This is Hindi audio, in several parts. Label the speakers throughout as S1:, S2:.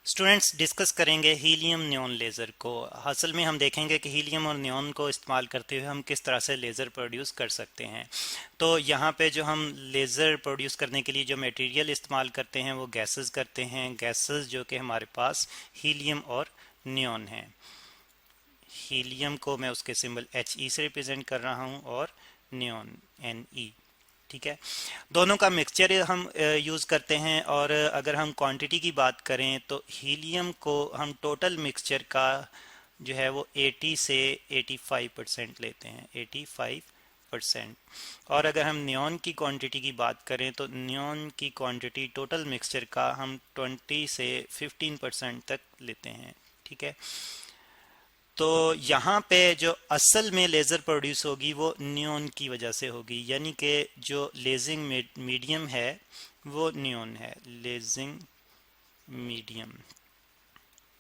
S1: स्टूडेंट्स डिस्कस करेंगे हीलियम नियॉन लेज़र को। असल में हम देखेंगे कि हीलियम और नियॉन को इस्तेमाल करते हुए हम किस तरह से लेज़र प्रोड्यूस कर सकते हैं। तो यहाँ पे जो हम लेज़र प्रोड्यूस करने के लिए जो मटेरियल इस्तेमाल करते हैं वो गैसेस करते हैं, गैसेस जो कि हमारे पास हीलियम और नियॉन है। हीलियम को मैं उसके सिंबल He से रिप्रेजेंट कर रहा हूँ और नियॉन Ne। ठीक है, दोनों का मिक्सचर हम यूज़ करते हैं। और अगर हम क्वांटिटी की बात करें तो हीलियम को हम टोटल मिक्सचर का जो है वो 80 से 85% लेते हैं, 85%। और अगर हम नियॉन की क्वांटिटी की बात करें तो नियॉन की क्वांटिटी टोटल मिक्सचर का हम 20 से 15% तक लेते हैं। ठीक है, तो यहाँ पे जो असल में लेज़र प्रोड्यूस होगी वो नियॉन की वजह से होगी, यानी कि जो लेजिंग मीडियम है वो नियॉन है। लेजिंग मीडियम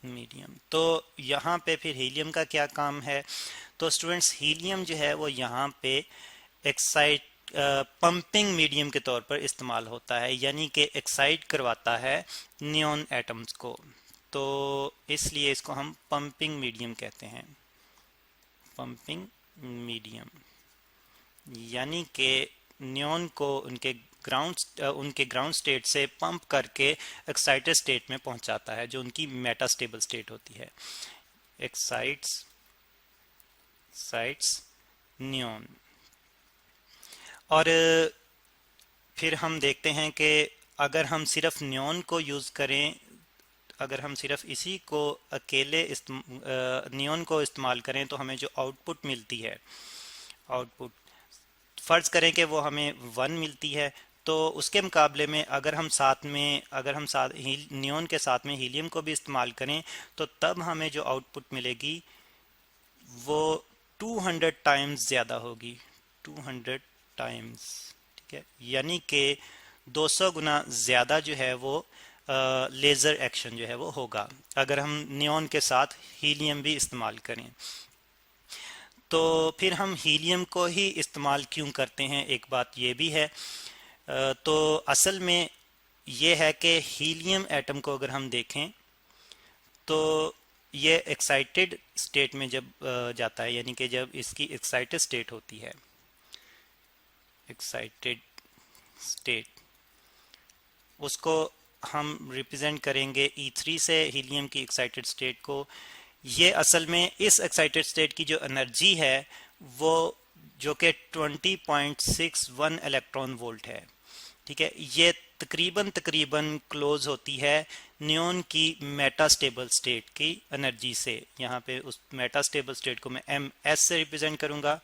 S1: मीडियम तो यहाँ पे फिर हीलियम का क्या काम है? तो स्टूडेंट्स हीलियम जो है वो यहाँ पे एक्साइट पंपिंग मीडियम के तौर पर इस्तेमाल होता है, यानी कि एक्साइट करवाता है नियॉन एटम्स को। तो इसलिए इसको हम पंपिंग मीडियम कहते हैं, पंपिंग मीडियम। यानी कि नियॉन को उनके ग्राउंड स्टेट से पंप करके एक्साइटेड स्टेट में पहुंचाता है, जो उनकी मेटास्टेबल स्टेट होती है। Excites neon. और फिर हम देखते हैं कि अगर हम सिर्फ नियॉन को यूज़ करें, अगर हम सिर्फ इसी को अकेले नियॉन को इस्तेमाल करें तो हमें जो आउटपुट मिलती है, आउटपुट फ़र्ज़ करें कि वो हमें 1 मिलती है, तो उसके मुकाबले में अगर हम नियॉन के साथ में हीलियम को भी इस्तेमाल करें तो तब हमें जो आउटपुट मिलेगी वो 200 टाइम्स ज़्यादा होगी, 200 टाइम्स। ठीक है, यानी कि 200 गुना ज़्यादा जो है वो लेज़र एक्शन जो है वो होगा अगर हम नियॉन के साथ हीलियम भी इस्तेमाल करें। तो फिर हम हीलियम को ही इस्तेमाल क्यों करते हैं, एक बात ये भी है। तो असल में ये है कि हीलियम एटम को अगर हम देखें तो ये एक्साइटेड स्टेट में जब जाता है, यानी कि जब इसकी एक्साइटेड स्टेट होती है, एक्साइटेड स्टेट, उसको हम रिप्रेजेंट करेंगे E3 से, हीलियम की एक्साइटेड स्टेट को। ये असल में इस एक्साइटेड स्टेट की जो एनर्जी है वो जो कि 20.61 इलेक्ट्रॉन वोल्ट है। ठीक है, ये तकरीबन क्लोज होती है नियॉन की मेटास्टेबल स्टेट की एनर्जी से। यहाँ पे उस मेटास्टेबल स्टेट को मैं MS से रिप्रेजेंट करूँगा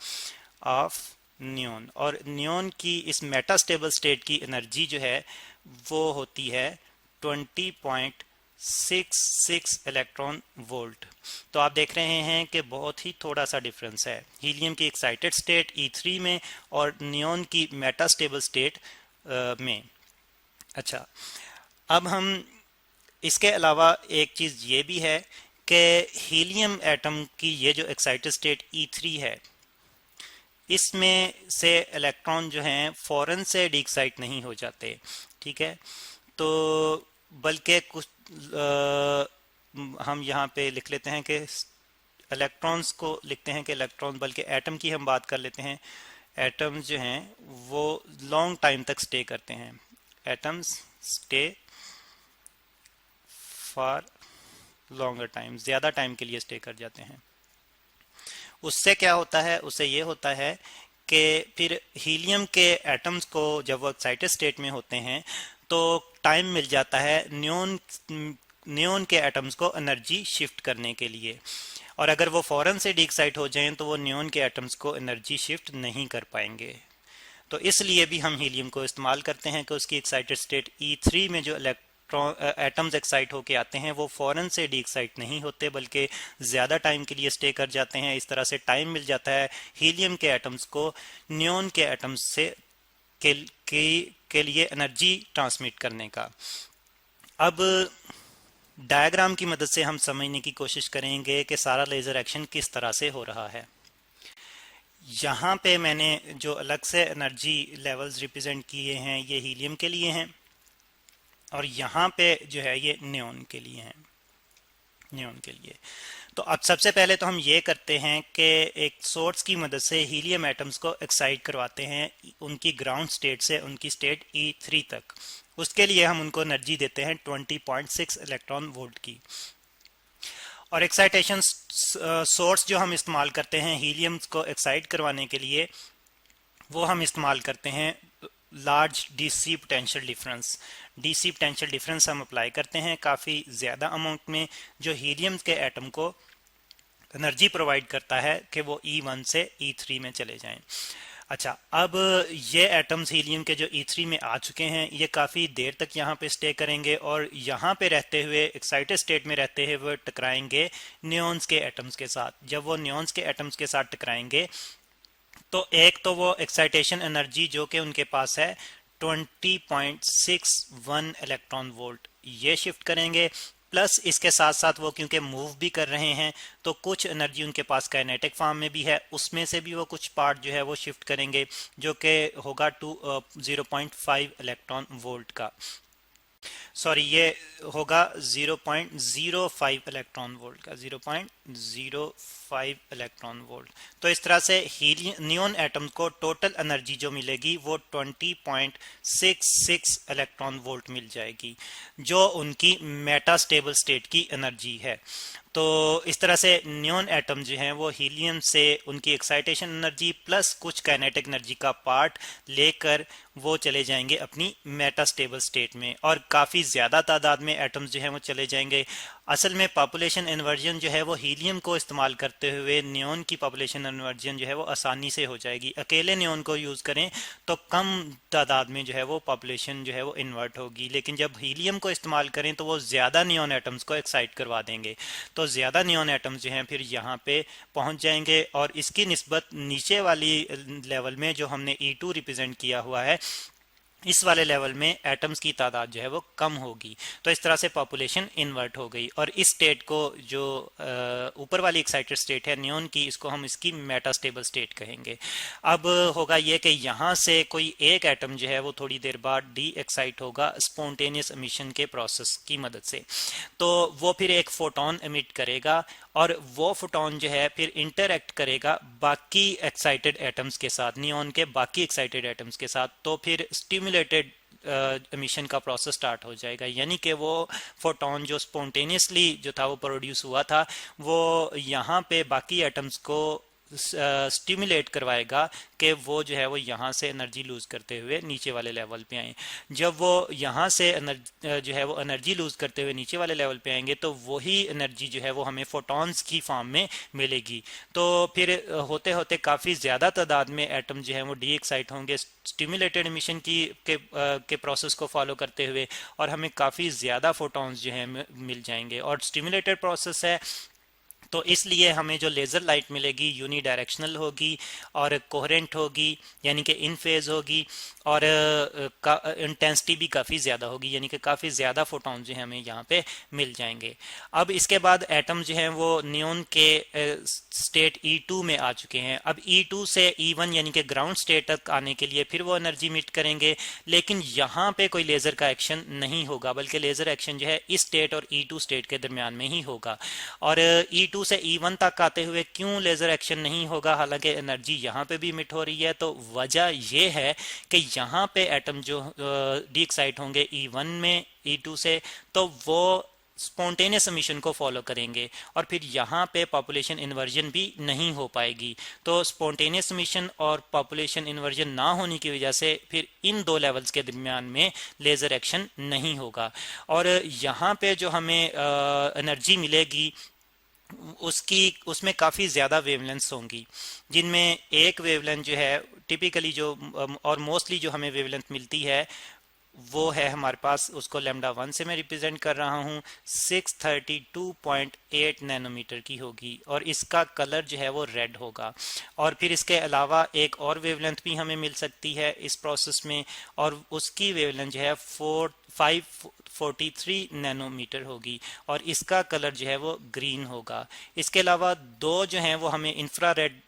S1: ऑफ नियॉन। और नियॉन की इस मेटास्टेबल स्टेट की एनर्जी जो है वो होती है 20.66 इलेक्ट्रॉन वोल्ट। तो आप देख रहे हैं कि बहुत ही थोड़ा सा डिफरेंस है हीलियम की एक्साइटेड स्टेट E3 में और नियॉन की मेटास्टेबल स्टेट में। अच्छा, अब हम इसके अलावा एक चीज़ ये भी है कि हीलियम एटम की ये जो एक्साइटेड स्टेट E3 है, इसमें से इलेक्ट्रॉन जो हैं फ़ौरन से डीक्साइट नहीं हो जाते। ठीक है, तो बल्कि कुछ हम यहाँ पे लिख लेते हैं कि इलेक्ट्रॉन्स को लिखते हैं कि इलेक्ट्रॉन, बल्कि एटम की हम बात कर लेते हैं। एटम्स जो हैं वो लॉन्ग टाइम तक स्टे करते हैं, atoms stay for longer time, ज़्यादा टाइम के लिए स्टे कर जाते हैं। उससे क्या होता है, उससे ये होता है कि फिर हीलियम के एटम्स को जब वो एक्साइटेड स्टेट में होते हैं तो टाइम मिल जाता है नियॉन के एटम्स को एनर्जी शिफ्ट करने के लिए। और अगर वो फ़ौरन से डीक्साइट हो जाएं तो वो नियॉन के एटम्स को एनर्जी शिफ्ट नहीं कर पाएंगे। तो इसलिए भी हम हीलियम को इस्तेमाल करते हैं कि उसकी एक्साइटेड स्टेट E3 में जो एटम्स एक्साइट होके आते हैं वो फ़ौरन से डी एक्साइट नहीं होते, बल्कि ज़्यादा टाइम के लिए स्टे कर जाते हैं। इस तरह से टाइम मिल जाता है हीलियम के एटम्स को नियॉन के एटम्स से के लिए एनर्जी ट्रांसमिट करने का। अब डायग्राम की मदद से हम समझने की कोशिश करेंगे कि सारा लेज़र एक्शन किस तरह से हो रहा है। यहाँ पे मैंने जो अलग से एनर्जी लेवल्स रिप्रेजेंट किए हैं ये हीलियम के लिए हैं, और यहाँ पे जो है ये नियॉन के लिए है, नियॉन के लिए। तो अब सबसे पहले तो हम ये करते हैं कि एक सोर्स की मदद से हीलियम एटम्स को एक्साइट करवाते हैं उनकी ग्राउंड स्टेट से उनकी स्टेट E3 तक। उसके लिए हम उनको एनर्जी देते हैं 20.6 इलेक्ट्रॉन वोल्ट की। और एक्साइटेशन सोर्स जो हम इस्तेमाल करते हैं हीलियम को एक्साइट करवाने के लिए, वो हम इस्तेमाल करते हैं large DC potential difference. DC potential difference हम अप्लाई करते हैं काफ़ी ज़्यादा अमाउंट में, जो हीलियम के एटम को एनर्जी प्रोवाइड करता है कि वो E1 से E3 में चले जाएं। अच्छा, अब ये एटम्स हीलियम के जो E3 में आ चुके हैं, ये काफ़ी देर तक यहाँ पे स्टे करेंगे और यहाँ पे रहते हुए, एक्साइटेड स्टेट में रहते हुए वो टकराएंगे नियॉन्स के एटम्स के साथ। जब वो नियॉन्स के एटम्स के साथ टकराएंगे तो एक तो वो एक्साइटेशन एनर्जी जो कि उनके पास है 20.61 इलेक्ट्रॉन वोल्ट, ये शिफ्ट करेंगे। प्लस इसके साथ साथ वो क्योंकि मूव भी कर रहे हैं तो कुछ एनर्जी उनके पास काइनेटिक फॉर्म में भी है, उसमें से भी वो कुछ पार्ट जो है वो शिफ्ट करेंगे, जो कि होगा 0.5 इलेक्ट्रॉन वोल्ट का। सॉरी, ये होगा 0.05 इलेक्ट्रॉन वोल्ट का, 0.05 इलेक्ट्रॉन वोल्ट। तो इस तरह से नियॉन एटम को टोटल एनर्जी जो मिलेगी वो 20.66 इलेक्ट्रॉन वोल्ट मिल जाएगी, जो उनकी मेटा स्टेबल स्टेट की एनर्जी है। तो इस तरह से नियॉन एटम जो हैं वो हीलियम से उनकी एक्साइटेशन एनर्जी प्लस कुछ काइनेटिक एनर्जी का पार्ट लेकर वो चले जाएंगे अपनी मेटा स्टेबल स्टेट में, और काफ़ी ज़्यादा तादाद में एटम्स जो हैं वो चले जाएंगे। असल में पॉपुलेशन इन्वर्जन जो है वो हीलियम को इस्तेमाल करते हुए नियॉन की पॉपुलेशन इन्वर्जन जो है वो आसानी से हो जाएगी। अकेले नियॉन को यूज़ करें तो कम तादाद में जो है वो पॉपुलेशन जो है वो इन्वर्ट होगी, लेकिन जब हीलियम को इस्तेमाल करें तो वो ज़्यादा नियॉन एटम्स को एक्साइट करवा देंगे। तो ज़्यादा नियॉन एटम्स जो हैं फिर यहाँ पे पहुँच जाएंगे, और इसकी निस्बत नीचे वाली लेवल में जो हमने E2 रिप्रेजेंट किया हुआ है, इस वाले लेवल में एटम्स की तादाद जो है वो कम होगी। तो इस तरह से पॉपुलेशन इन्वर्ट हो गई, और इस स्टेट को जो ऊपर वाली एक्साइटेड स्टेट है नियॉन की, इसको हम इसकी मेटा स्टेबल स्टेट कहेंगे। अब होगा ये कि यहाँ से कोई एक एटम जो है वो थोड़ी देर बाद डी एक्साइट होगा स्पॉन्टेनियस एमिशन के प्रोसेस की मदद से। तो वो फिर एक फोटोन एमिट करेगा, और वो फोटोन जो है फिर इंटरैक्ट करेगा बाकी एक्साइटेड एटम्स के साथ, नियॉन के बाकी एक्साइटेड एटम्स के साथ। तो फिर स्टिमुलेटेड एमिशन का प्रोसेस स्टार्ट हो जाएगा, यानी कि वो फोटोन जो स्पॉन्टेनियसली जो था वो प्रोड्यूस हुआ था, वो यहाँ पे बाकी एटम्स को स्टिमुलेट करवाएगा कि वो जो है वो यहाँ से एनर्जी लूज करते हुए नीचे वाले लेवल पे आए। जब वो यहाँ से जो है वो एनर्जी लूज करते हुए नीचे वाले लेवल पे आएंगे तो वही एनर्जी जो है वो हमें फोटॉन्स की फॉर्म में मिलेगी। तो फिर होते होते काफ़ी ज़्यादा तादाद में एटम जो है वो डी एक्साइट होंगे स्टिमुलेटेड एमिशन के प्रोसेस को फॉलो करते हुए, और हमें काफ़ी ज़्यादा फोटॉन्स जो है मिल जाएंगे। और स्टिमुलेटेड प्रोसेस है तो इसलिए हमें जो लेज़र लाइट मिलेगी यूनी डायरेक्शनल होगी और कोहेरेंट होगी, यानी कि इन फेज होगी, और इंटेंसिटी भी काफ़ी ज़्यादा होगी, यानी कि काफ़ी ज़्यादा फोटॉन जो है हमें यहाँ पे मिल जाएंगे। अब इसके बाद एटम जो हैं वो नियॉन के स्टेट E2 में आ चुके हैं। अब E2 से E1 यानी कि ग्राउंड स्टेट तक आने के लिए फिर वो एनर्जी मीट करेंगे, लेकिन यहाँ पे कोई लेज़र का एक्शन नहीं होगा, बल्कि लेज़र एक्शन जो है इस स्टेट और E2 स्टेट के दरमियान में ही होगा। और E2 से E1 तक आते हुए क्यों लेज़र एक्शन नहीं होगा, हालांकि एनर्जी यहाँ पे भी मिट हो रही है? तो वजह यह है कि यहाँ पे एटम जो डी एक्साइट होंगे E1 में E2 से, तो वो स्पॉन्टेनियस एमिशन को फॉलो करेंगे, और फिर यहाँ पे पॉपुलेशन इन्वर्जन भी नहीं हो पाएगी। तो स्पॉन्टेनियस एमिशन और पॉपुलेशन इन्वर्जन ना होने की वजह से फिर इन दो लेवल्स के दरमियान में लेज़र एक्शन नहीं होगा। और यहाँ पे जो हमें एनर्जी मिलेगी उसमें काफ़ी ज़्यादा वेवलेंथ्स होंगी, जिनमें एक वेवलेंथ जो है टिपिकली जो और मोस्टली जो हमें वेवलेंथ मिलती है वो है हमारे पास, उसको λ1 से मैं रिप्रेजेंट कर रहा हूँ, 632.8 नैनोमीटर की होगी, और इसका कलर जो है वो रेड होगा। और फिर इसके अलावा एक और वेवलेंथ भी हमें मिल सकती है इस प्रोसेस में, और उसकी वेवलेंथ जो है 543 नैनोमीटर होगी, और इसका कलर जो है वो ग्रीन होगा। इसके अलावा दो जो हैं वो हमें इंफ्रारेड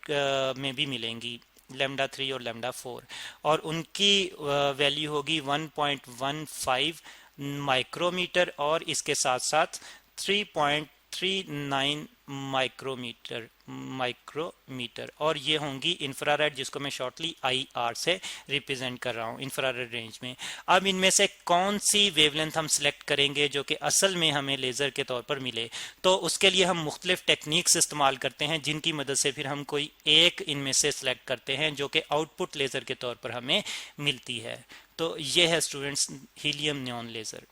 S1: में भी मिलेंगी, λ3 और λ4, और उनकी वैल्यू होगी 1.15 माइक्रोमीटर और इसके साथ साथ 3.39 माइक्रोमीटर और ये होंगी इंफ्रारेड, जिसको मैं शॉर्टली IR से रिप्रेजेंट कर रहा हूँ इंफ्रारेड रेंज में। अब इनमें से कौन सी वेवलेंथ हम सिलेक्ट करेंगे जो कि असल में हमें लेज़र के तौर पर मिले, तो उसके लिए हम मुख्तलिफ टेक्निक्स इस्तेमाल करते हैं, जिनकी मदद से फिर हम कोई एक इनमें से सिलेक्ट करते हैं जो कि आउटपुट लेज़र के तौर पर हमें मिलती है। तो ये है स्टूडेंट्स हीलियम नियॉन लेज़र।